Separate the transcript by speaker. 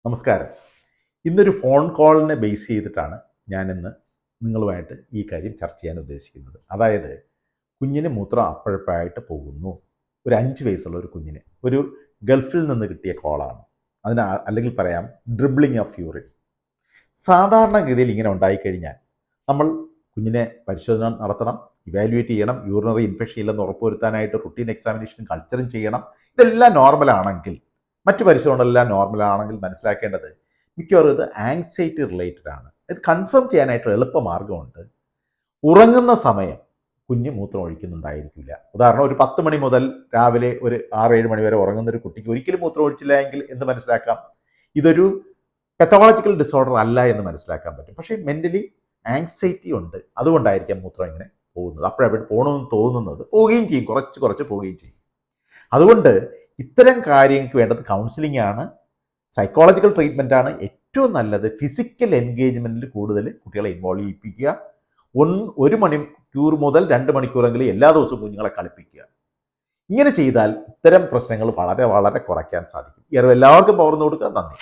Speaker 1: നമസ്കാരം. ഇന്നൊരു phone കോളിനെ base ചെയ്തിട്ടാണ് ഞാനിന്ന് നിങ്ങളുമായിട്ട് ഈ കാര്യം ചർച്ച ചെയ്യാൻ ഉദ്ദേശിക്കുന്നത്. അതായത് കുഞ്ഞിന് മൂത്രം അപ്പഴപ്പായിട്ട് പോകുന്നു. ഒരു 5 വയസ്സുള്ള ഒരു കുഞ്ഞിന് ഒരു ഗൾഫിൽ നിന്ന് കിട്ടിയ കോളാണ്. അല്ലെങ്കിൽ പറയാം ഡ്രിബ്ലിംഗ് ഓഫ് യൂറിൻ. സാധാരണഗതിയിൽ ഇങ്ങനെ ഉണ്ടായിക്കഴിഞ്ഞാൽ നമ്മൾ കുഞ്ഞിനെ പരിശോധന നടത്തണം, ഇവാലുവേറ്റ് ചെയ്യണം, യൂറിനറി ഇൻഫെക്ഷൻ ഇല്ലെന്ന് ഉറപ്പുവരുത്താനായിട്ട് റുട്ടീൻ എക്സാമിനേഷനും കൾച്ചറും ചെയ്യണം. ഇതെല്ലാം നോർമലാണെങ്കിൽ, മറ്റു പരിശോധനകളെല്ലാം നോർമലാണെങ്കിൽ മനസ്സിലാക്കേണ്ടത് മിക്കവാറും ഇത് ആങ്സൈറ്റി റിലേറ്റഡ് ആണ്. ഇത് കൺഫേം ചെയ്യാനായിട്ട് എളുപ്പമാർഗ്ഗമുണ്ട്. ഉറങ്ങുന്ന സമയം കുഞ്ഞ് മൂത്രം ഒഴിക്കുന്നുണ്ടായിരിക്കില്ല. ഉദാഹരണം, ഒരു 10 മണി മുതൽ രാവിലെ ഒരു 6-7 മണി വരെ ഉറങ്ങുന്ന ഒരു കുട്ടിക്ക് ഒരിക്കലും മൂത്രം ഒഴിച്ചില്ല എങ്കിൽ എന്ത് മനസ്സിലാക്കാം? ഇതൊരു പെത്തോളജിക്കൽ ഡിസോർഡർ അല്ല എന്ന് മനസ്സിലാക്കാൻ പറ്റും. പക്ഷേ മെൻ്റലി ആങ്സൈറ്റി ഉണ്ട്, അതുകൊണ്ടായിരിക്കാം മൂത്രം ഇങ്ങനെ പോകുന്നത്. അപ്പോഴവിടെ പോകണമെന്ന് തോന്നുന്നത്, പോവുകയും ചെയ്യും, കുറച്ച് പോവുകയും ചെയ്യും. അതുകൊണ്ട് ഇത്തരം കാര്യങ്ങൾക്ക് വേണ്ടത് കൗൺസിലിംഗ് ആണ്, സൈക്കോളജിക്കൽ ട്രീറ്റ്മെൻ്റ് ആണ് ഏറ്റവും നല്ലത്. ഫിസിക്കൽ എൻഗേജ്മെൻറ്റിൽ കൂടുതൽ കുട്ടികളെ ഇൻവോൾവ് ചെയ്യിപ്പിക്കുക. 1 മണിക്കൂർ മുതൽ 2 മണിക്കൂറെങ്കിലും എല്ലാ ദിവസവും കുഞ്ഞുങ്ങളെ കളിപ്പിക്കുക. ഇങ്ങനെ ചെയ്താൽ ഇത്തരം പ്രശ്നങ്ങൾ വളരെ വളരെ കുറയ്ക്കാൻ സാധിക്കും. ഈ അറിവ് എല്ലാവർക്കും പകർന്നു കൊടുക്കുക. നന്ദി.